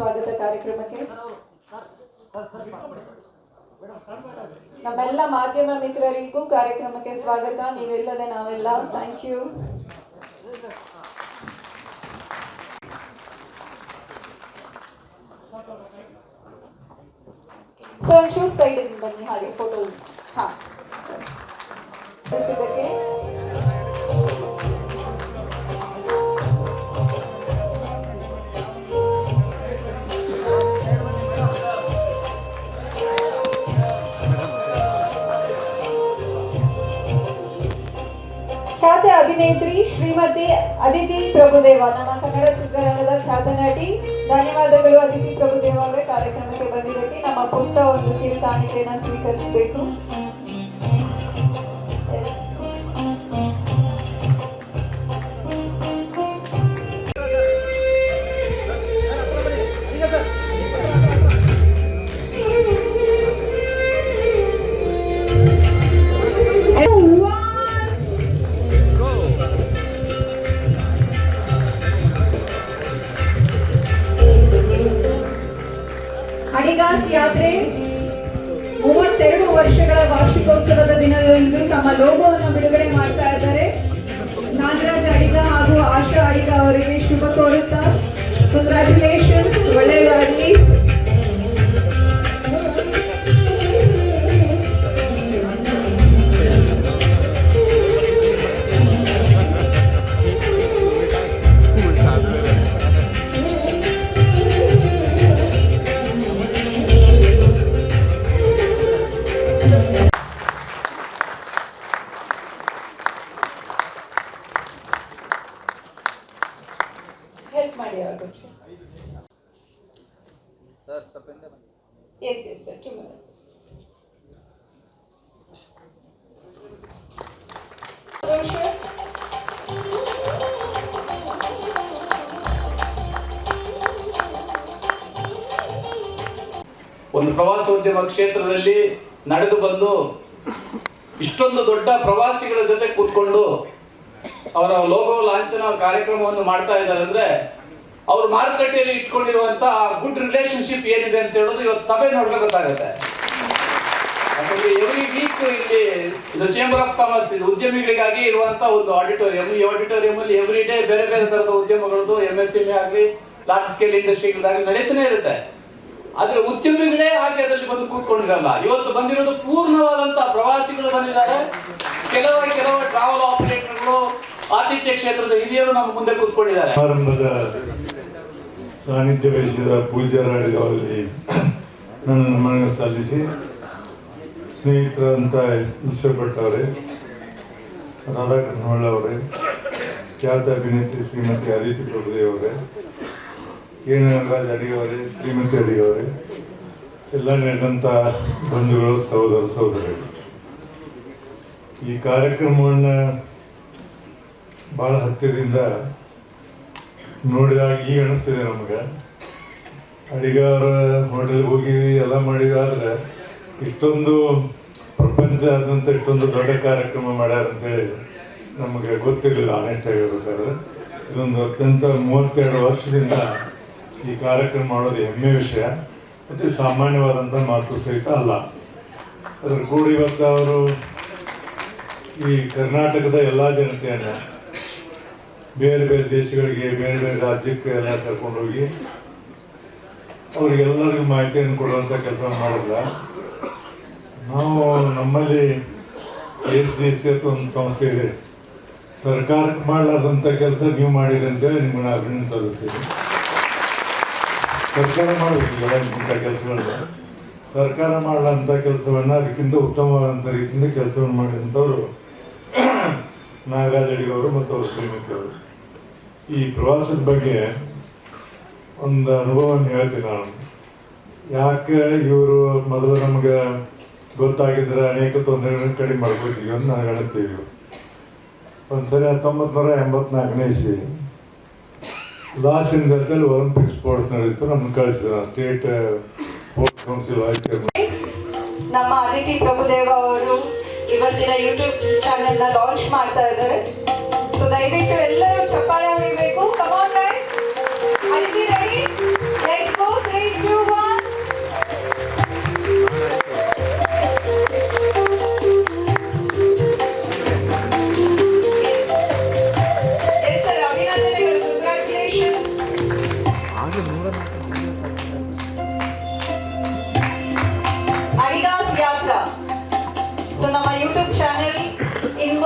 ಸ್ವಾಗತ ಕಾರ್ಯಕ್ರಮಕ್ಕೆ. ನಮ್ಮೆಲ್ಲ ಮಾಧ್ಯಮ ಮಿತ್ರರಿಗೂ ಕಾರ್ಯಕ್ರಮಕ್ಕೆ ಸ್ವಾಗತ. ನೀವೆಲ್ಲದೆ ನಾವೆಲ್ಲ. Thank you. ಸೊ ಒಂಚೂರು ಸೈಡ್ ಬನ್ನಿ, ಹಾಗೆ ಫೋಟೋ. ಹಾಂ, ಇದಕ್ಕೆ ಖ್ಯಾತ ಅಭಿನೇತ್ರಿ ಶ್ರೀಮತಿ ಅದಿತಿ ಪ್ರಭುದೇವ, ನಮ್ಮ ಕನ್ನಡ ಚಿತ್ರರಂಗದ ಖ್ಯಾತ ನಟಿ. ಧನ್ಯವಾದಗಳು ಅದಿತಿ ಪ್ರಭುದೇವ ಅವರೇ ಕಾರ್ಯಕ್ರಮಕ್ಕೆ ಬಂದಿದ್ದಕ್ಕೆ. ನಮ್ಮ ಪುಟ್ಟ ಒಂದು ಕಿರುಕಾಣಿಕೆಯನ್ನು ಸ್ವೀಕರಿಸಬೇಕು. ಅಡಿಗಾಸ್ ಯಾತ್ರೆ 32 ವರ್ಷಗಳ ವಾರ್ಷಿಕೋತ್ಸವದ ದಿನದಂದು ತಮ್ಮ ಲೋಗೋವನ್ನು ಬಿಡುಗಡೆ ಮಾಡ್ತಾ ಇದ್ದಾರೆ. ನಾಗರಾಜ್ ಅಡಿಗ ಹಾಗೂ ಆಶಾ ಅಡಿಗ ಅವರಿಗೆ ಶುಭ ಕೋರುತ್ತಾ ಕಂಗ್ರ್ಯಾಚುಲೇಷನ್ಸ್, ಒಳ್ಳೆಯದಾಗಲಿ. ಹೆಲ್ಪ್ ಮಾಡಿ ಅವರು. ಸರ್ ತಪ್ಪಿಂದ ಎಸ್ ಸರ್, 2 minutes. ಒಂದು ಪ್ರವಾಸೋದ್ಯಮ ಕ್ಷೇತ್ರದಲ್ಲಿ ನಡೆದು ಬಂದು ಇಷ್ಟೊಂದು ದೊಡ್ಡ ಪ್ರವಾಸಿಗಳ ಜೊತೆ ಕೂತ್ಕೊಂಡು ಅವರ ಲೋಗೋ ಲಾಂಛನ ಕಾರ್ಯಕ್ರಮವನ್ನು ಮಾಡ್ತಾ ಇದ್ದಾರೆ ಅಂದ್ರೆ ಅವ್ರ ಮಾರುಕಟ್ಟೆಯಲ್ಲಿ ಇಟ್ಕೊಂಡಿರುವಂತ ಗುಡ್ ರಿಲೇಶನ್ಶಿಪ್ ಏನಿದೆ ಅಂತ ಹೇಳೋದು ಇವತ್ತು ಸಭೆ ನೋಡಿದ್ರೆ ಗೊತ್ತಾಗುತ್ತೆ. ಯಾಕಂದ್ರೆ ಎವ್ರಿ ವೀಕ್ ಇಲ್ಲಿ ಇದು ಚೇಂಬರ್ ಆಫ್ ಕಾಮರ್ಸ್, ಇದು ಉದ್ಯಮಿಗಳಿಗಾಗಿ ಇರುವಂತ ಒಂದು ಆಡಿಟೋರಿಯಂ. ಈ ಆಡಿಟೋರಿಯಂ ಅಲ್ಲಿ ಎವ್ರಿ ಡೇ ಬೇರೆ ಬೇರೆ ತರದ ಉದ್ಯಮಗಳದ್ದು MSME ಆಗಲಿ ಲಾರ್ಜ್ ಸ್ಕೇಲ್ ಇಂಡಸ್ಟ್ರಿಗಳಾಗಲಿ ನಡೀತಾನೆ ಇರುತ್ತೆ. ಆದ್ರೆ ಉದ್ಯಮಿಗಳೇ ಹಾಗೆ ಅದರಲ್ಲಿ ಬಂದು ಕೂತ್ಕೊಂಡಿರಲ್ಲ. ಇವತ್ತು ಬಂದಿರೋದು ಪೂರ್ಣವಾದಂತ ಪ್ರವಾಸಿಗಳು ಬಂದಿದ್ದಾರೆ. ಕೆಲವು ಟ್ರಾವೆಲ್ ಆಪರೇಟರ್ಗಳು, ಆತಿಥ್ಯ ಕ್ಷೇತ್ರದ ಹಿರಿಯರು ನಮ್ಮ ಮುಂದೆ ಕೂತ್ಕೊಂಡಿದ್ದಾರೆ. ಆರಂಭದ ಸಾನ್ನಿಧ್ಯ ವಹಿಸಿದ ಪೂಜ್ಯರಾಡಿದವರಲ್ಲಿ ನನ್ನ ನಮನ ಸಲ್ಲಿಸಿ, ಸ್ನೇಹಿತರಂತ ಈಶ್ವರಭಟ್ ಅವರೇ, ರಾಧಾಕೃಷ್ಣ ಹೊಳ್ಳ ಅವರೇ, ಖ್ಯಾತ ಅಭಿನೇತ್ರಿ ಶ್ರೀಮತಿ ಅದಿತಿ ಪ್ರಭುದೇವ್ ಅವರೇ, ಕೆ ನಾಗರಾಜ್ ಅಡಿಗವರೇ, ಶ್ರೀಮತಿ ಅಡಿಗವರೇ, ಎಲ್ಲ ನಡೆದಂಥ ಬಂಧುಗಳು, ಸಹೋದರರು, ಈ ಕಾರ್ಯಕ್ರಮವನ್ನು ಭಾಳ ಹತ್ತಿರದಿಂದ ನೋಡಿದಾಗ ಈಗ ಅನಿಸ್ತಿದೆ ನಮಗೆ. ಅಡಿಗಾರ ಹೋಟೆಲ್ಗೆ ಹೋಗಿ ಎಲ್ಲ ಮಾಡಿದಾದ್ರೆ ಇಷ್ಟೊಂದು ಪ್ರಪಂಚದಾದ್ಯಂತ ಇಷ್ಟೊಂದು ದೊಡ್ಡ ಕಾರ್ಯಕ್ರಮ ಮಾಡ್ಯಾರ ಅಂತೇಳಿ ನಮಗೆ ಗೊತ್ತಿರಲಿಲ್ಲ. ಆನೆಸ್ಟ್ ಆಗಿರ್ಬೇಕಾದ್ರೆ ಇದೊಂದು ಅತ್ಯಂತ 32 ವರ್ಷದಿಂದ ಈ ಕಾರ್ಯಕ್ರಮ ಮಾಡೋದು ಹೆಮ್ಮೆ ವಿಷಯ, ಮತ್ತು ಸಾಮಾನ್ಯವಾದಂಥ ಮಾತು ಸಹಿತ ಅಲ್ಲ. ಅದ್ರ ಕೂಡ ಇವತ್ತು ಅವರು ಈ ಕರ್ನಾಟಕದ ಎಲ್ಲ ಜನತೆಯನ್ನು ಬೇರೆ ಬೇರೆ ದೇಶಗಳಿಗೆ, ಬೇರೆ ಬೇರೆ ರಾಜ್ಯಕ್ಕೆ ಎಲ್ಲ ಕರ್ಕೊಂಡೋಗಿ ಅವ್ರಿಗೆಲ್ಲರಿಗೂ ಮಾಹಿತಿಯನ್ನು ಕೊಡುವಂಥ ಕೆಲಸ ಮಾಡಿಲ್ಲ. ನಾವು ನಮ್ಮಲ್ಲಿ ACDC ಅಂತ ಒಂದು ಸಂಸ್ಥೆ ಇದೆ, ಸರ್ಕಾರಕ್ಕೆ ಮಾಡಲಾರ್ದಂಥ ಕೆಲಸ ನೀವು ಮಾಡಿರಿ ಅಂತೇಳಿ ನಿಮ್ಮನ್ನು ಅಭಿನಂದನೆ ಸಲ್ಲಿಸ್ತೀವಿ. ಸರ್ಕಾರ ಮಾಡಬೇಕಿಲ್ಲ ಇಂಥ ಕೆಲಸಗಳನ್ನ. ಸರ್ಕಾರ ಮಾಡಲಾರಂಥ ಕೆಲಸವನ್ನು ಅದಕ್ಕಿಂತ ಉತ್ತಮವಾದಂಥ ರೀತಿಯಿಂದ ಕೆಲಸವನ್ನು ಮಾಡಿದಂಥವ್ರು ನಾಗರಾಜ್ ಅಡಿಗವರು ಮತ್ತು ಅವರು ಶ್ರೀಮತಿ ಅವರು. ಈ ಪ್ರವಾಸದ ಬಗ್ಗೆ ಒಂದು ಅನುಭವವನ್ನು ಹೇಳ್ತೀನಿ ನಾನು. ಯಾಕೆ ಇವರು ಮೊದಲು ನಮಗೆ ಗೊತ್ತಾಗಿದ್ರೆ ಅನೇಕ ತೊಂದರೆಗಳನ್ನು ಕಡಿಮೆ ಮಾಡ್ಕೊತೀವಿ ಅಂತ ನನಗೆ ಅನಿಸ್ತೀವಿ. ಒಂದ್ಸರಿ 1984ನೇ ಇಸ್ವಿ ಲಾಸ್ ಏಂಜಲ್ಸಲ್ಲಿ ಒಲಿಂಪಿಕ್ ಸ್ಪೋರ್ಟ್ಸ್ ನಡೀತು. ನಮ್ಮನ್ನು ಕಳಿಸಿದ್ರು state sports council vice chairman. ನಮ್ಮ ಅದಿತಿ ಪ್ರಭುದೇವ ಅವರು ಇವತ್ತಿನ ಯೂಟ್ಯೂಬ್ ಚಾನೆಲ್ ನ ಲಾಂಚ್ ಮಾಡ್ತಾ ಇದ್ದಾರೆ. ಸೊ ದಯವಿಟ್ಟು ಎಲ್ಲರೂ ಚಪ್ಪಾಳೆ ಹೊಡಿಬೇಕು. Come on guys, Aditi ready, let's go.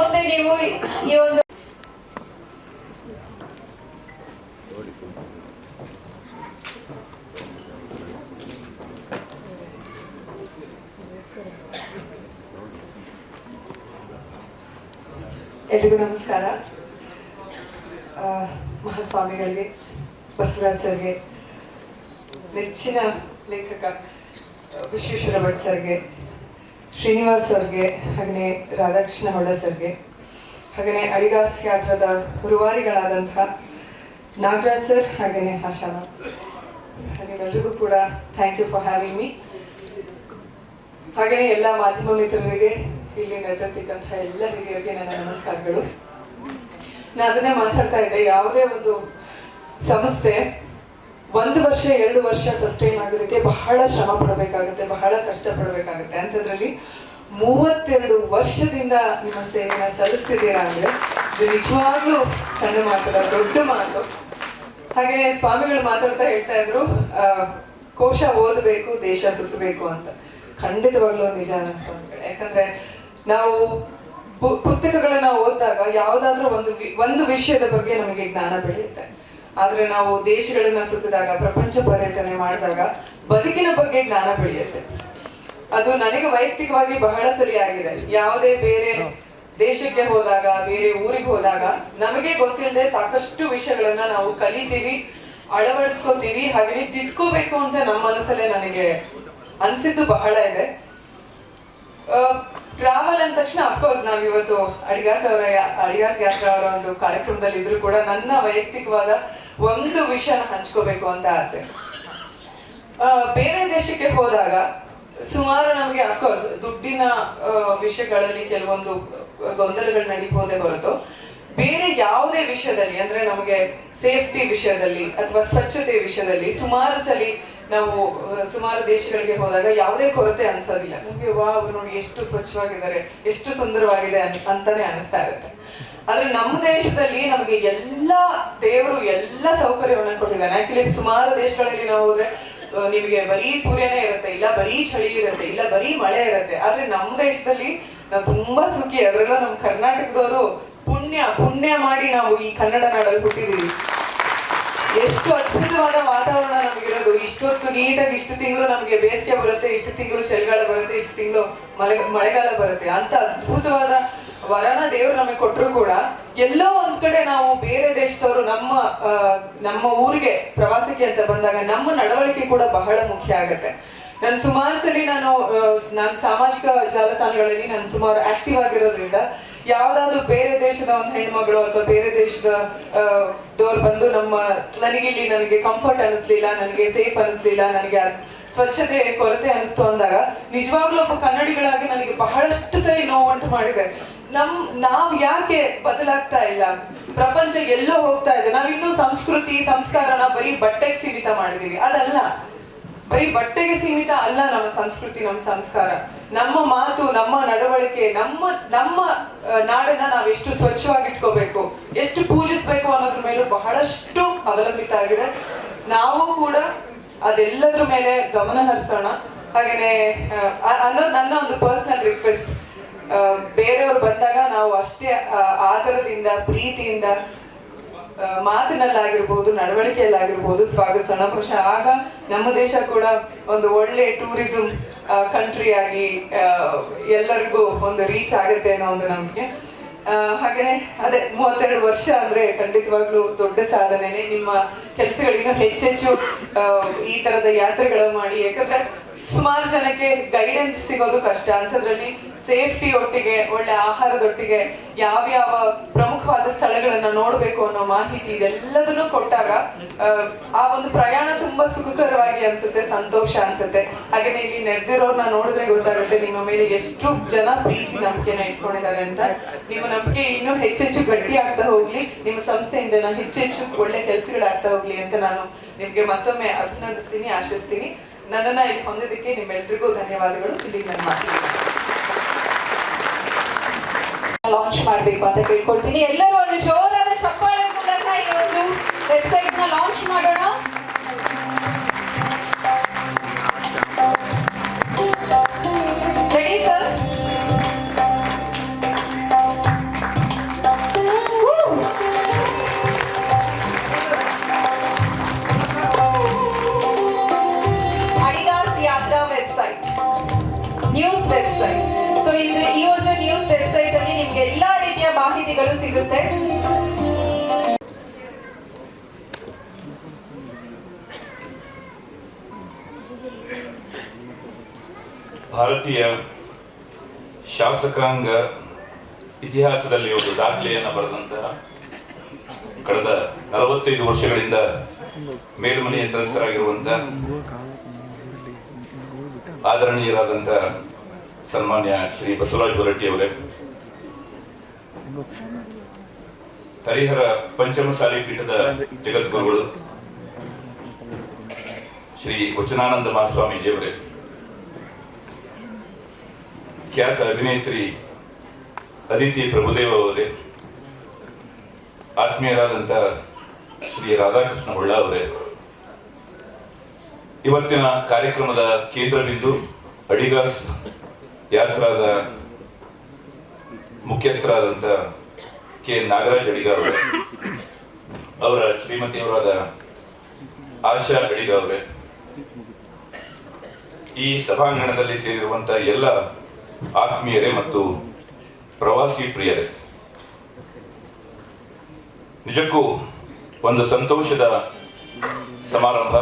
ಮುಂದೆ ನೀವು ಈ ಒಂದು ಎಲ್ರಿಗೂ ನಮಸ್ಕಾರ. ಮಹಾಸ್ವಾಮಿಗಳಿಗೆ, ಬಸವರಾಜ್ ಸರ್ಗೆ, ನೆಚ್ಚಿನ ಲೇಖಕ ವಿಶ್ವೇಶ್ವರ ಭಟ್ ಸರ್ಗೆ, ಶ್ರೀನಿವಾಸ್ ಸರ್ಗೆ, ಹಾಗೆಯೇ ರಾಧಾಕೃಷ್ಣ ಹೊಳ್ಳ ಸರ್ಗೆ, ಹಾಗೆಯೇ ಅಡಿಗಾಸ್ ಯಾತ್ರದ ರೂವಾರಿಗಳಾದಂತಹ ನಾಗರಾಜ್ ಸರ್, ಹಾಗೆಯೇ ಆಶಾನ, ನಿಮ್ಮೆಲ್ಲರಿಗೂ ಕೂಡ thank you for having me. ಹಾಗೆಯೇ ಎಲ್ಲ ಮಾಧ್ಯಮ ಮಿತ್ರರಿಗೆ, ಇಲ್ಲಿ ನೆರೆದಿರ್ತಕ್ಕಂತಹ ಎಲ್ಲ ಹಿರಿಯರಿಗೆ ನನ್ನ ನಮಸ್ಕಾರಗಳು. ನಾನು ಅದನ್ನೇ ಮಾತಾಡ್ತಾ ಇದ್ದೆ, ಯಾವುದೇ ಒಂದು ಸಂಸ್ಥೆ 1 ವರ್ಷ 2 ವರ್ಷ ಸಸ್ಟೈನ್ ಆಗೋದಕ್ಕೆ ಬಹಳ ಶ್ರಮ ಪಡಬೇಕಾಗುತ್ತೆ, ಬಹಳ ಕಷ್ಟ ಪಡಬೇಕಾಗುತ್ತೆ. ಅಂಥದ್ರಲ್ಲಿ 32 ವರ್ಷದಿಂದ ನಿಮ್ಮ ಸೇವೆನ ಸಲ್ಲಿಸ್ತಿದ್ದೀರಾ ಅಂದ್ರೆ ಇದು ನಿಜವಾಗ್ಲೂ ಸಣ್ಣ ಮಾತಲ್ಲ, ದೊಡ್ಡ ಮಾತು. ಹಾಗೆಯೇ ಸ್ವಾಮಿಗಳು ಮಾತಾಡ್ತಾ ಹೇಳ್ತಾ ಇದ್ರು, ಕೋಶ ಓದಬೇಕು, ದೇಶ ಸುತ್ತಬೇಕು ಅಂತ. ಖಂಡಿತವಾಗ್ಲೂ ನಿಜ ಸ್ವಾಮಿಗಳು. ಯಾಕಂದ್ರೆ ನಾವು ಪುಸ್ತಕಗಳನ್ನ ಓದಿದಾಗ ಯಾವುದಾದ್ರೂ ಒಂದು ವಿಷಯದ ಬಗ್ಗೆ ನಮಗೆ ಜ್ಞಾನ ಬೆಳೆಯುತ್ತೆ. ಆದ್ರೆ ನಾವು ದೇಶಗಳನ್ನ ಸುತ್ತಿದಾಗ, ಪ್ರಪಂಚ ಪರ್ಯಟನೆ ಮಾಡಿದಾಗ ಬದುಕಿನ ಬಗ್ಗೆ ಜ್ಞಾನ ಬೆಳೆಯುತ್ತೆ. ಅದು ನನಗೆ ವೈಯಕ್ತಿಕವಾಗಿ ಬಹಳ ಸರಿ ಆಗಿದೆ. ಯಾವುದೇ ಬೇರೆ ದೇಶಕ್ಕೆ ಹೋದಾಗ, ಬೇರೆ ಊರಿಗೆ ಹೋದಾಗ ನಮಗೆ ಗೊತ್ತಿಲ್ಲದೆ ಸಾಕಷ್ಟು ವಿಷಯಗಳನ್ನ ನಾವು ಕಲಿತೀವಿ, ಅಳವಡಿಸ್ಕೋತೀವಿ, ಹಾಗೆ ತಿದ್ಕೋಬೇಕು ಅಂತ ನಮ್ಮ ಮನಸ್ಸಲ್ಲೇ ನನಗೆ ಅನ್ಸಿದ್ದು ಬಹಳ ಇದೆ. ಟ್ರಾವೆಲ್ ಅಂದ ತಕ್ಷಣ ಅಫ್ಕೋರ್ಸ್ ನಾವಿವತ್ತು ಅಡಿಗಾಸ್ ಯಾತ್ರಾ ಅವರ ಒಂದು ಕಾರ್ಯಕ್ರಮದಲ್ಲಿ ಇದ್ರು ಕೂಡ ನನ್ನ ವೈಯಕ್ತಿಕವಾದ ಒಂದು ವಿಷಯನ ಹಂಚ್ಕೋಬೇಕು ಅಂತ ಆಸೆ. ಬೇರೆ ದೇಶಕ್ಕೆ ಹೋದಾಗ ಸುಮಾರು ನಮಗೆ ಅಫ್ಕೋರ್ಸ್ ದುಡ್ಡಿನ ವಿಷಯಗಳಲ್ಲಿ ಕೆಲವೊಂದು ಗೊಂದಲಗಳು ನಡೀಬೋದೇ ಹೊರತು ಬೇರೆ ಯಾವುದೇ ವಿಷಯದಲ್ಲಿ, ಅಂದ್ರೆ ನಮಗೆ ಸೇಫ್ಟಿ ವಿಷಯದಲ್ಲಿ ಅಥವಾ ಸ್ವಚ್ಛತೆ ವಿಷಯದಲ್ಲಿ ಸುಮಾರು ದೇಶಗಳಿಗೆ ಹೋದಾಗ ಯಾವುದೇ ಕೊರತೆ ಅನ್ಸೋದಿಲ್ಲ ನಮ್ಗೆ. ವಾವ್, ನೋಡಿ ಎಷ್ಟು ಸ್ವಚ್ಛವಾಗಿದ್ದಾರೆ, ಎಷ್ಟು ಸುಂದರವಾಗಿದೆ ಅಂತಾನೆ ಅನಿಸ್ತಾ ಇರುತ್ತೆ. ಆದ್ರೆ ನಮ್ಮ ದೇಶದಲ್ಲಿ ನಮಗೆ ದೇವರು ಎಲ್ಲ ಸೌಕರ್ಯವನ್ನ ಕೊಟ್ಟಿದ್ದಾನೆ. ಆಕ್ಚುಲಿ ಸುಮಾರು ದೇಶಗಳಲ್ಲಿ ನಾವು ಹೋದ್ರೆ ನಿಮಗೆ ಬರೀ ಸೂರ್ಯನೇ ಇರುತ್ತೆ, ಇಲ್ಲ ಬರೀ ಚಳಿ ಇರುತ್ತೆ, ಇಲ್ಲ ಬರೀ ಮಳೆ ಇರುತ್ತೆ. ಆದ್ರೆ ನಮ್ಮ ದೇಶದಲ್ಲಿ ನಾವು ತುಂಬಾ ಸುಖಿ. ಅದ್ರಲ್ಲೂ ನಮ್ಮ ಕರ್ನಾಟಕದವರು ಪುಣ್ಯ ಮಾಡಿ ನಾವು ಈ ಕನ್ನಡ ನಾಡಲ್ಲಿ ಹುಟ್ಟಿದೀವಿ. ಎಷ್ಟು ಅದ್ಭುತವಾದ ವಾತಾವರಣ ನಮಗಿರೋದು. ಇಷ್ಟೊತ್ತು ನೀಟಾಗಿ ಇಷ್ಟು ತಿಂಗಳು ನಮಗೆ ಬೇಸಿಗೆ ಬರುತ್ತೆ, ಇಷ್ಟು ತಿಂಗಳು ಚಳಿಗಾಲ ಬರುತ್ತೆ, ಇಷ್ಟು ತಿಂಗಳು ಮಳೆಗಾಲ ಬರುತ್ತೆ. ಅಂತ ಅದ್ಭುತವಾದ ವರನ ದೇವ್ರು ನಮಗೆ ಕೊಟ್ಟರು ಕೂಡ ಎಲ್ಲೋ ಒಂದ್ ಕಡೆ ನಾವು ಬೇರೆ ದೇಶದವರು ನಮ್ಮ ಊರಿಗೆ ಪ್ರವಾಸಕ್ಕೆ ಅಂತ ಬಂದಾಗ ನಮ್ಮ ನಡವಳಿಕೆ ಕೂಡ ಬಹಳ ಮುಖ್ಯ ಆಗತ್ತೆ. ನಾನು ಸುಮಾರು ಸಲ ನಾನು ಸಾಮಾಜಿಕ ಜಾಲತಾಣಗಳಲ್ಲಿ ನಾನು ಸುಮಾರು ಆಕ್ಟಿವ್ ಆಗಿರೋದ್ರಿಂದ ಯಾವ್ದಾದ್ರು ಬೇರೆ ದೇಶದ ಒಂದು ಹೆಣ್ಮಗಳು ಅಥವಾ ಬೇರೆ ದೇಶದ ದವ್ರು ಬಂದು ನನಗೆ ಕಂಫರ್ಟ್ ಅನಿಸ್ಲಿಲ್ಲ, ನನಗೆ ಸೇಫ್ ಅನಿಸ್ಲಿಲ್ಲ, ನನಗೆ ಸ್ವಚ್ಛತೆ ಕೊರತೆ ಅನಿಸ್ತು ಅಂದಾಗ ನಿಜವಾಗ್ಲೂ ಒಬ್ಬ ಕನ್ನಡಿಗಳಾಗಿ ನನಗೆ ಬಹಳಷ್ಟು ಸರಿ ನೋವುಂಟು ಮಾಡಿದೆ. ನಾವ್ ಯಾಕೆ ಬದಲಾಗ್ತಾ ಇಲ್ಲ? ಪ್ರಪಂಚ ಎಲ್ಲೋ ಹೋಗ್ತಾ ಇದೆ. ನಾವಿನ್ನೂ ಸಂಸ್ಕೃತಿ ಸಂಸ್ಕಾರನ ಬರೀ ಬಟ್ಟೆಗೆ ಸೀಮಿತ ಮಾಡಿದೀವಿ. ಅದಲ್ಲ, ಬರೀ ಬಟ್ಟೆಗೆ ಸೀಮಿತ ಅಲ್ಲ ನಮ್ಮ ಸಂಸ್ಕೃತಿ, ನಮ್ಮ ಸಂಸ್ಕಾರ, ನಮ್ಮ ಮಾತು, ನಮ್ಮ ನಡವಳಿಕೆ, ನಮ್ಮ ನಾಡನ್ನ ನಾವೆಷ್ಟು ಸ್ವಚ್ಛವಾಗಿಟ್ಕೋಬೇಕು, ಎಷ್ಟು ಪೂಜಿಸ್ಬೇಕು ಅನ್ನೋದ್ರ ಮೇಲೂ ಬಹಳಷ್ಟು ಅವಲಂಬಿತ ಆಗಿದೆ. ನಾವು ಕೂಡ ಅದೆಲ್ಲದ್ರ ಮೇಲೆ ಗಮನ ಹರಿಸೋಣ. ಹಾಗೇನೆ ಅನ್ನೋದು ನನ್ನ ಒಂದು ಪರ್ಸನಲ್ ರಿಕ್ವೆಸ್ಟ್. ಬೇರೆಯವರು ಬಂದಾಗ ನಾವು ಅಷ್ಟೇ ಆದರದಿಂದ, ಪ್ರೀತಿಯಿಂದ, ಮಾತಿನಲ್ಲಾಗಿರ್ಬೋದು, ನಡವಳಿಕೆಯಲ್ಲಾಗಿರ್ಬೋದು ಸ್ವಾಗತಿಸೋಣ. ಬಹುಶಃ ಆಗ ನಮ್ಮ ದೇಶ ಕೂಡ ಒಂದು ಒಳ್ಳೆ ಟೂರಿಸಂ ಕಂಟ್ರಿ ಆಗಿ ಎಲ್ಲರಿಗೂ ಒಂದು ರೀಚ್ ಆಗುತ್ತೆ ಅನ್ನೋ ಒಂದು ನಂಬಿಕೆ. ಹಾಗೇನೆ ಅದೇ 32 ವರ್ಷ ಅಂದ್ರೆ ಖಂಡಿತವಾಗ್ಲೂ ದೊಡ್ಡ ಸಾಧನೆನೆ. ನಿಮ್ಮ ಕೆಲಸಗಳಿಗೂ ಹೆಚ್ಚೆಚ್ಚು ಈ ತರದ ಯಾತ್ರೆಗಳು ಮಾಡಿ. ಯಾಕಂದ್ರೆ ಸುಮಾರು ಜನಕ್ಕೆ ಗೈಡೆನ್ಸ್ ಸಿಗೋದು ಕಷ್ಟ. ಅಂಥದ್ರಲ್ಲಿ ಸೇಫ್ಟಿ ಒಟ್ಟಿಗೆ, ಒಳ್ಳೆ ಆಹಾರದೊಟ್ಟಿಗೆ ಯಾವ್ಯಾವ ಪ್ರಮುಖವಾದ ಸ್ಥಳಗಳನ್ನ ನೋಡ್ಬೇಕು ಅನ್ನೋ ಮಾಹಿತಿ ಇದೆಲ್ಲದನ್ನು ಕೊಟ್ಟಾಗ ಆ ಒಂದು ಪ್ರಯಾಣ ತುಂಬಾ ಸುಖಕರವಾಗಿ ಅನ್ಸುತ್ತೆ, ಸಂತೋಷ ಅನ್ಸುತ್ತೆ. ಹಾಗೇನೆ ಇಲ್ಲಿ ನೆರೆದಿರೋರ್ನ ನೋಡಿದ್ರೆ ಗೊತ್ತಾಗುತ್ತೆ ನಿಮ್ಮ ಮೇಲೆ ಎಷ್ಟು ಜನ ಪ್ರೀತಿ ನಂಬಿಕೆನ ಇಟ್ಕೊಂಡಿದ್ದಾರೆ ಅಂತ. ನಿಮ್ಮ ನಂಬಿಕೆ ಇನ್ನೂ ಹೆಚ್ಚೆಚ್ಚು ಗಟ್ಟಿ ಆಗ್ತಾ ಹೋಗ್ಲಿ, ನಿಮ್ಮ ಸಂಸ್ಥೆಯಿಂದ ಹೆಚ್ಚೆಚ್ಚು ಒಳ್ಳೆ ಕೆಲಸಗಳಾಗ್ತಾ ಹೋಗ್ಲಿ ಅಂತ ನಾನು ನಿಮ್ಗೆ ಮತ್ತೊಮ್ಮೆ ಅಭಿನಂದಿಸ್ತೀನಿ, ಆಶಿಸ್ತೀನಿ. ನನ್ನನ್ನ ಇಲ್ಲಿ ಹೊಂದಿದ್ದಕ್ಕೆ ನಿಮ್ಮೆಲ್ರಿಗೂ ಧನ್ಯವಾದಗಳು. ಇಲ್ಲಿಗೆ ನನ್ನ ಮಾತಿಗೆ ಲಾಂಚ್ ಮಾಡ್ಬೇಕು ಅಂತ ಕೇಳ್ಕೊಳ್ತೀನಿ. ಎಲ್ಲರೂ ಒಂದು ಜೋರಾದ ಚಪ್ಪಾಳೆ ಮೂಲಕ ಈ ಒಂದು ವೆಬ್ಸೈಟ್ ನ ಲಾಂಚ್ ಮಾಡೋಣ. Ready sir? ಮಾಹಿತಿಗಳು ಸಿಗುತ್ತೆ. ಭಾರತೀಯ ಶಾಸಕಾಂಗ ಇತಿಹಾಸದಲ್ಲಿ ಒಂದು ದಾಖಲೆಯನ್ನು ಬರೆದಂತಹ ಕಳೆದ 45 ವರ್ಷಗಳಿಂದ ಮೇಲ್ಮನೆಯ ಸದಸ್ಯರಾಗಿರುವಂತಹ ಆದರಣೀಯರಾದಂಥ ಸನ್ಮಾನ್ಯ ಶ್ರೀ ಬಸವರಾಜ ಹೊರಟ್ಟಿ ಅವರೇ, ಹರಿಹರ ಪಂಚಮಸಾಲಿ ಪೀಠದ ಜಗದ್ಗುರುಗಳು ಶ್ರೀ ವಚನಾನಂದ ಮಹಾಸ್ವಾಮೀಜಿಯವರೇ, ಖ್ಯಾತ ಅಭಿನೇತ್ರಿ ಅದಿತಿ ಪ್ರಭುದೇವ ಅವರೇ, ಆತ್ಮೀಯರಾದಂಥ ಶ್ರೀ ರಾಧಾಕೃಷ್ಣ ಹೊಳ್ಳ ಅವರೇ, ಇವತ್ತಿನ ಕಾರ್ಯಕ್ರಮದ ಕೇಂದ್ರ ಬಿಂದು ಅಡಿಗಾಸ್ ಯಾತ್ರಾದ ಮುಖ್ಯಸ್ಥರಾದಂಥ ಕೆ ನಾಗರಾಜ್ ಅಡಿಗ ಅವರೇ, ಅವರ ಶ್ರೀಮತಿಯವರಾದ ಆಶಾ ಅಡಿಗ ಅವರೇ, ಈ ಸಭಾಂಗಣದಲ್ಲಿ ಸೇರಿರುವಂತಹ ಎಲ್ಲ ಆತ್ಮೀಯರೇ ಮತ್ತು ಪ್ರವಾಸಿ ಪ್ರಿಯರೇ, ನಿಜಕ್ಕೂ ಒಂದು ಸಂತೋಷದ ಸಮಾರಂಭ.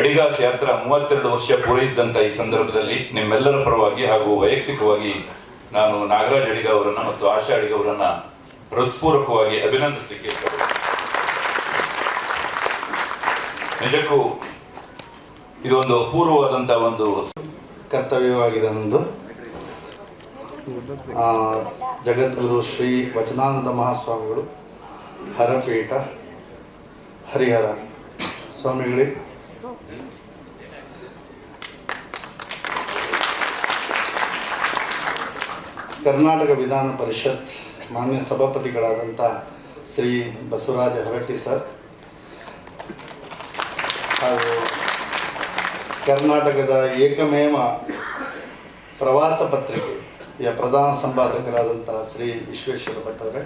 ಅಡಿಗಾಸ್ ಯಾತ್ರಾ 32 ವರ್ಷ ಪೂರೈಸಿದಂಥ ಈ ಸಂದರ್ಭದಲ್ಲಿ ನಿಮ್ಮೆಲ್ಲರ ಪರವಾಗಿ ಹಾಗೂ ವೈಯಕ್ತಿಕವಾಗಿ ನಾನು ನಾಗರಾಜ್ ಅಡಿಗ ಅವರನ್ನ ಮತ್ತು ಆಶಾ ಅಡಿಗ ಅವರನ್ನ ಹೃತ್ಪೂರ್ವಕವಾಗಿ ಅಭಿನಂದಿಸಲಿಕ್ಕೆ ಇಷ್ಟಪಡ್ತೀನಿ. ನಿಜಕ್ಕೂ ಇದೊಂದು ಅಪೂರ್ವವಾದಂಥ ಒಂದು ಕರ್ತವ್ಯವಾಗಿದೆ. ನಮ್ಮದು ಜಗದ್ಗುರು ಶ್ರೀ ವಚನಾನಂದ ಮಹಾಸ್ವಾಮಿಗಳು ಹರಪೀಠ ಹರಿಹರ ಸ್ವಾಮಿಗಳೇ, ಕರ್ನಾಟಕ ವಿಧಾನ ಪರಿಷತ್ ಮಾನ್ಯ ಸಭಾಪತಿಗಳಾದಂಥ ಶ್ರೀ ಬಸವರಾಜ ಹೊರಟ್ಟಿ ಸರ್ ಹಾಗೂ ಕರ್ನಾಟಕದ ಏಕಮೇವ ಪ್ರವಾಸ ಪತ್ರಿಕೆಯ ಪ್ರಧಾನ ಸಂಪಾದಕರಾದಂಥ ಶ್ರೀ ವಿಶ್ವೇಶ್ವರ ಭಟ್ ಅವರೇ,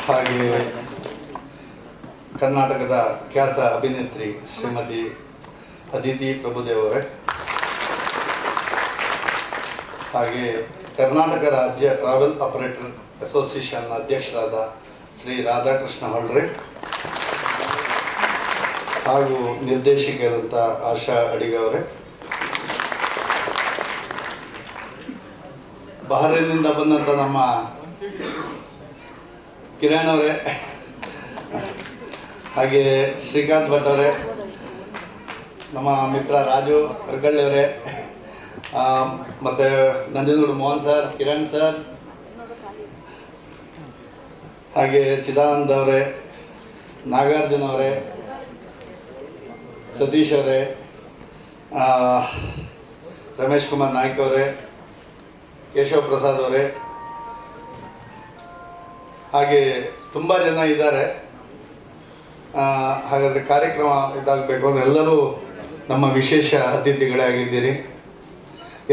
ಹಾಗೆ ಕರ್ನಾಟಕದ ಖ್ಯಾತ ಅಭಿನೇತ್ರಿ ಶ್ರೀಮತಿ ಅದಿತಿ ಪ್ರಭುದೇವ್ ಅವರೇ, ಹಾಗೆ ಕರ್ನಾಟಕ ರಾಜ್ಯ ಟ್ರಾವೆಲ್ ಆಪರೇಟರ್ ಅಸೋಸಿಯೇಷನ್ ಅಧ್ಯಕ್ಷರಾದ ಶ್ರೀ ರಾಧಾಕೃಷ್ಣ ಹೊಳ್ರೆ ಹಾಗೂ ನಿರ್ದೇಶಕಿಯಾದಂಥ ಆಶಾ ಅಡಿಗ ಅವರೇ, ಬಹರೇನಿಂದ ಬಂದಂಥ ನಮ್ಮ ಕಿರಣ್ ಅವರೇ, ಹಾಗೆ ಶ್ರೀಕಾಂತ್ ಭಟ್ ಅವರೇ, ನಮ್ಮ ಮಿತ್ರ ರಾಜು ಅರ್ಗಳ್ಳಿ ಅವರೇ, ಮತ್ತು ನಂಜನಗೂಡು ಮೋಹನ್ ಸರ್, ಕಿರಣ್ ಸರ್, ಹಾಗೆ ಚಿದಾನಂದ್ ಅವರೇ, ನಾಗಾರ್ಜುನ ಅವರೇ, ಸತೀಶ್ ಅವರೇ, ರಮೇಶ್ ಕುಮಾರ್ ನಾಯ್ಕ ಅವರೇ, ಕೇಶವ ಪ್ರಸಾದ್ ಅವರೇ, ಹಾಗೆ ತುಂಬ ಜನ ಇದ್ದಾರೆ. ಹಾಗಾದರೆ ಕಾರ್ಯಕ್ರಮ ಇದಾಗಬೇಕು ಅಂದರೆ ಎಲ್ಲರೂ ನಮ್ಮ ವಿಶೇಷ ಅತಿಥಿಗಳೇ ಆಗಿದ್ದೀರಿ.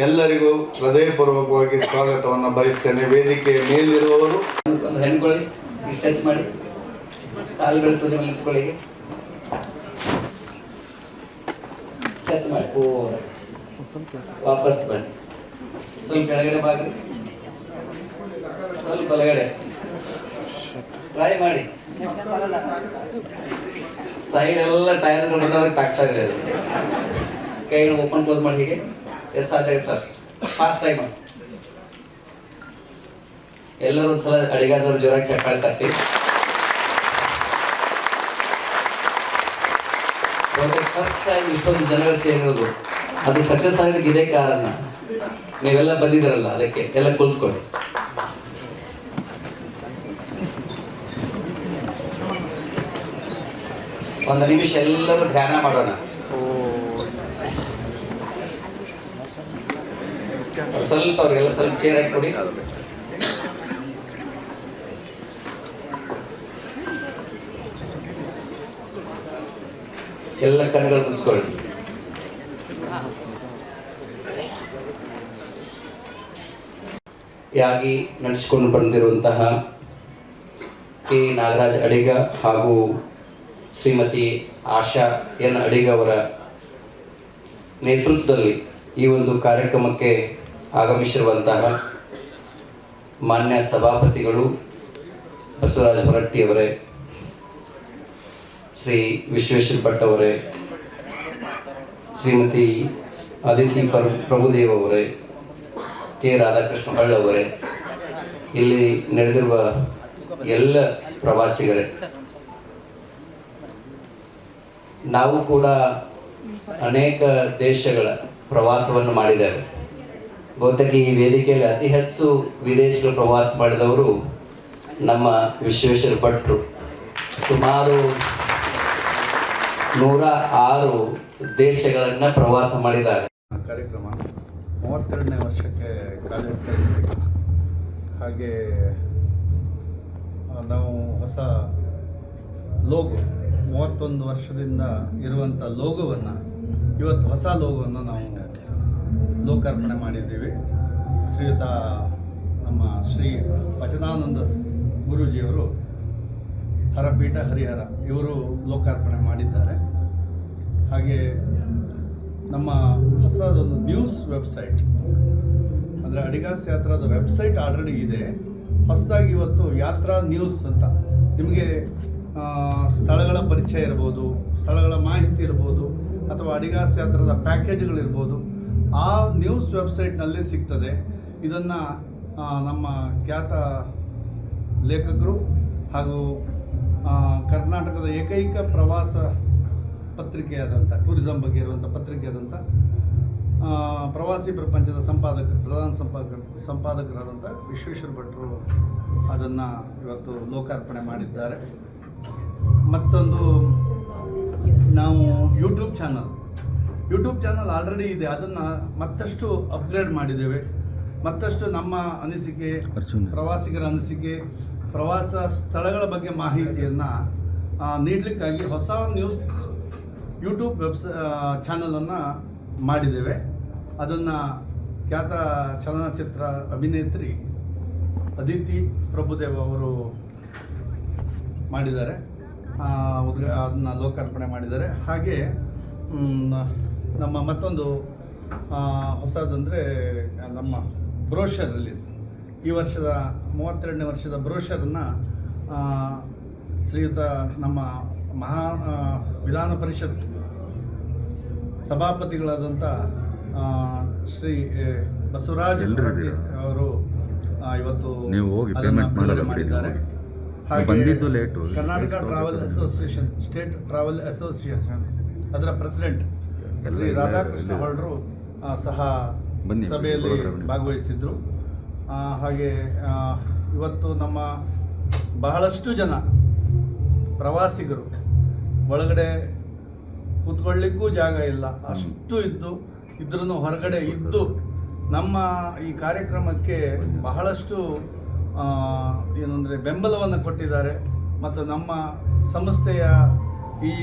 ಎಲ್ಲರಿಗೂ ಹೃದಯಪೂರ್ವಕವಾಗಿ ಸ್ವಾಗತವನ್ನು ಬಯಸ್ತೇನೆ. ವೇದಿಕೆಯ ಮೇಲಿರುವವರು ಒಂದು ಹೆಣ್ಕೊಳ್ಳಿ, ಸ್ಟ್ರೆಚ್ ಮಾಡಿ, ಕಾಲುಗಳು ತುದಿ ಮೇಲೆ ಇಟ್ಕೊಳ್ಳಿ, ಸ್ಟ್ರೆಚ್ ಮಾಡಿ, ವಾಪಸ್ ಬನ್ನಿ, ಸ್ವಲ್ಪ ಕೆಳಗಡೆ ಬಾಗ್ರಿ, ಸ್ವಲ್ಪ ಬಲಗಡೆ ಟ್ರೈ ಮಾಡಿ, ಸೈಡ್ ಎಲ್ಲ ಟೈರ್ಗಳು ಬಂದಾಗ ತಾಗ್ತಾ ಇದೆ. ಕೈಗಳು ಓಪನ್ ಕ್ಲೋಸ್ ಮಾಡಿ, ಹೀಗೆ ಎಸ್ ಆದ ಅಷ್ಟು ಫಾಸ್ಟ್ ಆಗಿ ಮಾಡಿ. ಎಲ್ಲರೂ ಒಂದ್ಸಲ ಅಡಿಗಾಜರು ಜೋರಾಗಿ ಚಪ್ಪಾಳೆ ತಟ್ಟಿ. ಫಸ್ಟ್ ಟೈಮ್ ಇಷ್ಟೊಂದು ಜನಗಳು ಸೇರಿರೋದು, ಅದು ಸಕ್ಸಸ್ ಆಗೋದಕ್ಕೆ ಇದೇ ಕಾರಣ. ನೀವೆಲ್ಲ ಬಂದಿದ್ದೀರಲ್ಲ, ಅದಕ್ಕೆ ಎಲ್ಲ ಕುಳಿತುಕೊಳ್ಳಿ. ಒಂದು ನಿಮಿಷ ಎಲ್ಲರೂ ಧ್ಯಾನ ಮಾಡೋಣ. ಸ್ವಲ್ಪ ಅವ್ರಿಗೆಲ್ಲ ಸ್ವಲ್ಪ ಚೇರ್ ಹಾಕಿ ಕೊಡಿ. ಎಲ್ಲ ಕಣ್ಣುಗಳು ಮುಚ್ಕೊಳ್ಳಿ. ಯಾಗಿ ನಡೆಸಿಕೊಂಡು ಬಂದಿರುವಂತಹ ಕೆ ನಾಗರಾಜ್ ಅಡಿಗ ಹಾಗೂ ಶ್ರೀಮತಿ ಆಶಾ ಎನ್ ಅಡಿಗ ಅವರ ನೇತೃತ್ವದಲ್ಲಿ ಈ ಒಂದು ಕಾರ್ಯಕ್ರಮಕ್ಕೆ ಆಗಮಿಸಿರುವಂತಹ ಮಾನ್ಯ ಸಭಾಪತಿಗಳು ಬಸವರಾಜ ಹೊರಟ್ಟಿಯವರೇ, ಶ್ರೀ ವಿಶ್ವೇಶ್ವರ ಭಟ್ ಅವರೇ, ಶ್ರೀಮತಿ ಅದಿತಿ ಪ್ರಭುದೇವ್ ಅವರೇ, ಕೆ ರಾಧಾಕೃಷ್ಣ ಹಳ್ಳ ಅವರೇ, ಇಲ್ಲಿ ನಡೆದಿರುವ ಎಲ್ಲ ಪ್ರವಾಸಿಗರೇ, ನಾವು ಕೂಡ ಅನೇಕ ದೇಶಗಳ ಪ್ರವಾಸವನ್ನು ಮಾಡಿದ್ದೇವೆ. ಬಹುತೇಕ ಈ ವೇದಿಕೆಯಲ್ಲಿ ಅತಿ ಹೆಚ್ಚು ವಿದೇಶಗಳ ಪ್ರವಾಸ ಮಾಡಿದವರು ನಮ್ಮ ವಿಶ್ವೇಶ್ವರ ಭಟ್ರು. ಸುಮಾರು 106 ದೇಶಗಳನ್ನು ಪ್ರವಾಸ ಮಾಡಿದ್ದಾರೆ. ಕಾರ್ಯಕ್ರಮ 32ನೇ ವರ್ಷಕ್ಕೆ ಕಾಲಿಡ್ತಾ ಇದ್ದೀವಿ. ಹಾಗೆ ನಾವು ಹೊಸ ಲೋಗೋ 31 ವರ್ಷದಿಂದ ಇರುವಂಥ ಲೋಗೋವನ್ನು ಇವತ್ತು ಹೊಸ ಲೋಗೋವನ್ನು ನಾವು ಲೋಕಾರ್ಪಣೆ ಮಾಡಿದ್ದೀವಿ. ಶ್ರೀಯುತ ನಮ್ಮ ಶ್ರೀ ವಚನಾನಂದ ಗುರೂಜಿಯವರು ಹರಪೀಠ ಹರಿಹರ ಇವರು ಲೋಕಾರ್ಪಣೆ ಮಾಡಿದ್ದಾರೆ. ಹಾಗೆ ನಮ್ಮ ಹೊಸದೊಂದು ನ್ಯೂಸ್ ವೆಬ್ಸೈಟ್ ಅಂದರೆ ಅಡಿಗಾಸ್ ಯಾತ್ರಾದ ವೆಬ್ಸೈಟ್ ಆಲ್ರೆಡಿ ಇದೆ. ಹೊಸದಾಗಿ ಇವತ್ತು ಯಾತ್ರಾ ನ್ಯೂಸ್ ಅಂತ ನಿಮಗೆ ಸ್ಥಳಗಳ ಪರಿಚಯ ಇರ್ಬೋದು, ಸ್ಥಳಗಳ ಮಾಹಿತಿ ಇರ್ಬೋದು, ಅಥವಾ ಅಡಿಗಾಸ್ ಯಾತ್ರಾದ ಪ್ಯಾಕೇಜ್ಗಳಿರ್ಬೋದು, ಆ ನ್ಯೂಸ್ ವೆಬ್ಸೈಟ್ನಲ್ಲಿ ಸಿಗ್ತದೆ. ಇದನ್ನು ನಮ್ಮ ಖ್ಯಾತ ಲೇಖಕರು ಹಾಗೂ ಕರ್ನಾಟಕದ ಏಕೈಕ ಪ್ರವಾಸ ಪತ್ರಿಕೆಯಾದಂಥ ಟೂರಿಸಂ ಬಗ್ಗೆ ಇರುವಂಥ ಪತ್ರಿಕೆಯಾದಂಥ ಪ್ರವಾಸಿ ಪ್ರಪಂಚದ ಪ್ರಧಾನ ಸಂಪಾದಕರಾದಂಥ ವಿಶ್ವೇಶ್ವರ ಭಟ್ರು ಅದನ್ನು ಇವತ್ತು ಲೋಕಾರ್ಪಣೆ ಮಾಡಿದ್ದಾರೆ. ಮತ್ತೊಂದು ನಾವು ಯೂಟ್ಯೂಬ್ ಚಾನಲ್ ಆಲ್ರೆಡಿ ಇದೆ, ಅದನ್ನು ಮತ್ತಷ್ಟು ಅಪ್ಗ್ರೇಡ್ ಮಾಡಿದ್ದೇವೆ. ಮತ್ತಷ್ಟು ನಮ್ಮ ಅನಿಸಿಕೆ, ಪ್ರವಾಸಿಗರ ಅನಿಸಿಕೆ, ಪ್ರವಾಸ ಸ್ಥಳಗಳ ಬಗ್ಗೆ ಮಾಹಿತಿಯನ್ನು ನೀಡಲಿಕ್ಕಾಗಿ ಹೊಸ ನ್ಯೂಸ್ ಯೂಟ್ಯೂಬ್ ಚಾನಲನ್ನು ಮಾಡಿದ್ದೇವೆ. ಅದನ್ನು ಖ್ಯಾತ ಚಲನಚಿತ್ರ ಅಭಿನೇತ್ರಿ ಅದಿತಿ ಪ್ರಭುದೇವ್ ಅವರು ಮಾಡಿದ್ದಾರೆ, ಅದನ್ನು ಲೋಕಾರ್ಪಣೆ ಮಾಡಿದ್ದಾರೆ. ಹಾಗೆ ನಮ್ಮ ಮತ್ತೊಂದು ಹೊಸದಂದರೆ ನಮ್ಮ ಬ್ರೋಷರ್ ರಿಲೀಸ್, ಈ ವರ್ಷದ 32ನೇ ವರ್ಷದ ಬ್ರೋಷರನ್ನು ಶ್ರೀಯುತ ನಮ್ಮ ವಿಧಾನ ಪರಿಷತ್ ಸಭಾಪತಿಗಳಾದಂಥ ಶ್ರೀ ಬಸವರಾಜ ಹೊರಟ್ಟಿ ಅವರು ಇವತ್ತು ಅದನ್ನು ಮಾಡಿದ್ದಾರೆ. ಹಾಗೆ Karnataka travel association, state travel association ಅದರ ಪ್ರೆಸಿಡೆಂಟ್ ಶ್ರೀ ರಾಧಾಕೃಷ್ಣ ಹೊಳ್ರು ಸಹ ಸಭೆಯಲ್ಲಿ ಭಾಗವಹಿಸಿದ್ರು. ಹಾಗೆ ಇವತ್ತು ನಮ್ಮ ಬಹಳಷ್ಟು ಜನ ಪ್ರವಾಸಿಗರು ಒಳಗಡೆ ಕೂತ್ಕೊಳ್ಳಿಕ್ಕೂ ಜಾಗ ಇಲ್ಲ, ಅಷ್ಟು ಇದ್ರೂ ಹೊರಗಡೆ ಇದ್ದು ನಮ್ಮ ಈ ಕಾರ್ಯಕ್ರಮಕ್ಕೆ ಬಹಳಷ್ಟು ಏನಂದರೆ ಬೆಂಬಲವನ್ನು ಕೊಟ್ಟಿದ್ದಾರೆ. ಮತ್ತು ನಮ್ಮ ಸಂಸ್ಥೆಯ ಈ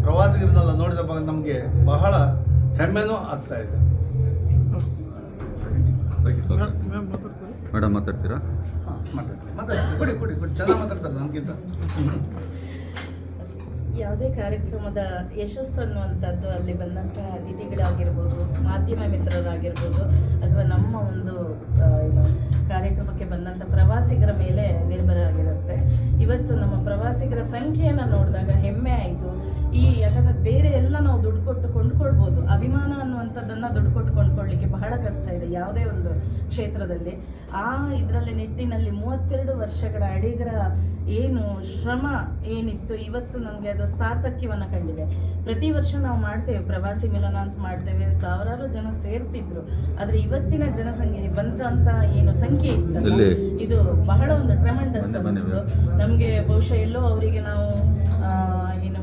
ಪ್ರವಾಸಿಗರನ್ನೆಲ್ಲ ನೋಡಿದ ನಮಗೆ ಬಹಳ ಹೆಮ್ಮೆನೂ ಆಗ್ತಾ ಇದೆ. ಮೇಡಮ್ ಮಾತಾಡ್ತೀರಾ? ಹಾಂ ಮಾತಾಡ್ತೀನಿ. ಕೊಡಿ ಚೆನ್ನಾಗಿ ಮಾತಾಡ್ತಾರೆ ನಮಗಿಂತ. ಯಾವುದೇ ಕಾರ್ಯಕ್ರಮದ ಯಶಸ್ಸು ಅನ್ನುವಂಥದ್ದು ಅಲ್ಲಿ ಬಂದಂಥ ಅತಿಥಿಗಳಾಗಿರ್ಬೋದು, ಮಾಧ್ಯಮ ಮಿತ್ರರಾಗಿರ್ಬೋದು, ಅಥವಾ ನಮ್ಮ ಒಂದು ಕಾರ್ಯಕ್ರಮಕ್ಕೆ ಬಂದಂಥ ಪ್ರವಾಸಿಗರ ಮೇಲೆ ನಿರ್ಭರ ಆಗಿರುತ್ತೆ. ಇವತ್ತು ನಮ್ಮ ಪ್ರವಾಸಿಗರ ಸಂಖ್ಯೆಯನ್ನು ನೋಡಿದಾಗ ಹೆಮ್ಮೆ ಆಯಿತು. ಯಾಕಂದರೆ ಬೇರೆ ಎಲ್ಲ ನಾವು ದುಡ್ಡು ಕೊಟ್ಟು ಕೊಂಡ್ಕೊಳ್ಬೋದು, ಅಭಿಮಾನ ಅನ್ನುವಂಥದ್ದನ್ನು ದುಡ್ಡು ಕೊಟ್ಟು ಕೊಂಡ್ಕೊಳ್ಳಿಕ್ಕೆ ಬಹಳ ಕಷ್ಟ ಇದೆ ಯಾವುದೇ ಒಂದು ಕ್ಷೇತ್ರದಲ್ಲಿ. ಇದರಲ್ಲಿ ನಿಟ್ಟಿನಲ್ಲಿ 32 ವರ್ಷಗಳ ಅಡಿಗರ ಏನು ಶ್ರಮ ಏನಿತ್ತು ಇವತ್ತು ನಮಗೆ ಅದು ಸಾರ್ಥಕ್ಯವನ್ನು ಕಂಡಿದೆ. ಪ್ರತಿ ವರ್ಷ ನಾವು ಮಾಡ್ತೇವೆ, ಪ್ರವಾಸಿ ಮಿಲನ ಅಂತ ಮಾಡ್ತೇವೆ, ಸಾವಿರಾರು ಜನ ಸೇರ್ತಿದ್ರು. ಆದರೆ ಇವತ್ತಿನ ಜನಸಂಖ್ಯೆ ಬಂದಂಥ ಏನು ಸಂಖ್ಯೆ ಇತ್ತಲ್ಲ, ಇದು ಬಹಳ ಒಂದು ಟ್ರೆಮೆಂಡಸ್ ಅನ್ನಿಸ್ತು ನಮಗೆ. ಬಹುಶಃ ಎಲ್ಲೋ ಅವರಿಗೆ ನಾವು ಏನು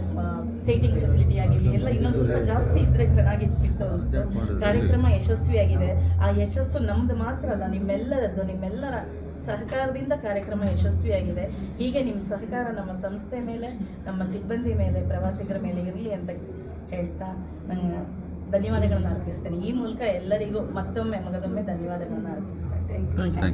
ಸೀಟಿಂಗ್ ಫೆಸಿಲಿಟಿ ಆಗಿರಲಿ ಎಲ್ಲ ಇನ್ನೊಂದು ಸ್ವಲ್ಪ ಜಾಸ್ತಿ ಇದ್ದರೆ ಚೆನ್ನಾಗಿರ್ತಿತ್ತು ಅನಿಸ್ತು. ಕಾರ್ಯಕ್ರಮ ಯಶಸ್ವಿಯಾಗಿದೆ. ಆ ಯಶಸ್ಸು ನಮ್ಮದು ಮಾತ್ರ ಅಲ್ಲ, ನಿಮ್ಮೆಲ್ಲರದ್ದು, ನಿಮ್ಮೆಲ್ಲರ ಸಹಕಾರದಿಂದ ಕಾರ್ಯಕ್ರಮ ಯಶಸ್ವಿಯಾಗಿದೆ. ಹೀಗೆ ನಿಮ್ಮ ಸಹಕಾರ ನಮ್ಮ ಸಂಸ್ಥೆ ಮೇಲೆ, ನಮ್ಮ ಸಿಬ್ಬಂದಿ ಮೇಲೆ, ಪ್ರವಾಸಿಗರ ಮೇಲೆ ಇರಲಿ ಅಂತ ಹೇಳ್ತಾ ನಾನು ಧನ್ಯವಾದಗಳನ್ನು ಅರ್ಪಿಸ್ತೇನೆ. ಈ ಮೂಲಕ ಎಲ್ಲರಿಗೂ ಮತ್ತೊಮ್ಮೆ ಮಗದೊಮ್ಮೆ ಧನ್ಯವಾದಗಳನ್ನು ಅರ್ಪಿಸ್ತೇನೆ.